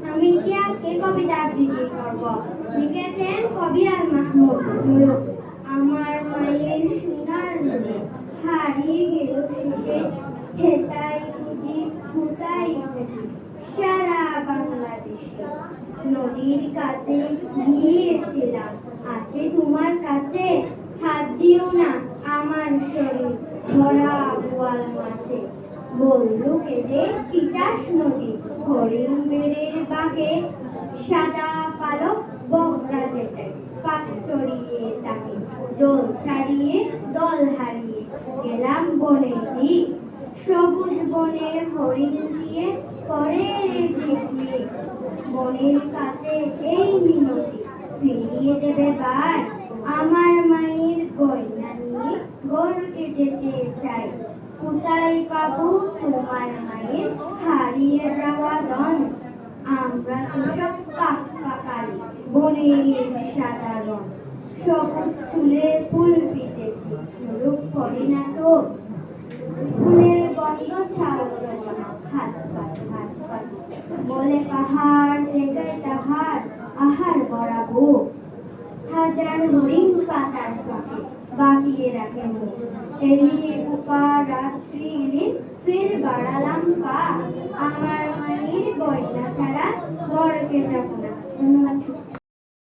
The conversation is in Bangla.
আমি কি আজকে কবিতা আবৃত্তি করব। লিখেছেন কবি আল মাহমুদ নুরুল। আমার মায়ের সোনার নদী হারিয়ে গেল শেষে, হেতাই খুঁজি হুতাই খুঁজি সারা বাংলাদেশে। নদীর কাছে গিয়েছিলাম, আছে তোমার কাছে, হাত দিও না আমার শরীর ভরা বোয়াল মাছে। বলল কেঁদে তিতাস নদী হরিণ বেড়ের বাগে, সাদা পালক বকরা যেটাই পাক চড়িয়ে তাকে, জল ছাড়িয়ে দল হারিয়ে গেলাম বনে দিক, সবুজ বনে হরিণ দিয়ে করে রে ঝিকমিক। বনের কাছে এই মিনতি ফিরিয়ে দেবে গায়, আমার মায়ের গয়না নিয়ে গর্গে যেতে চাই। কোথায় পাবো তোমার মায়ের হারিয়ে যাওয়া ধন, আমরা তো সব পাকালি বনের সাধারণ। সবুজ চুলে ফুল পিতেছি রূপ করে না তো, ফুলের গন্ধ ছাও জমানা হাত পাত হাত পাত। বলে পাহাড় রেখায় তাহার আহার ভরা বুক, হাজার হরিণ পাতার ফাঁকে বাঁধিয়ে রাখে মুখ। এড়িয়ে পোকা রাত্রি এলে ফের বাড়ালাম পা, আমার মায়ের গয়না ছাড়া গড়কে যাব না। ধন্যবাদ।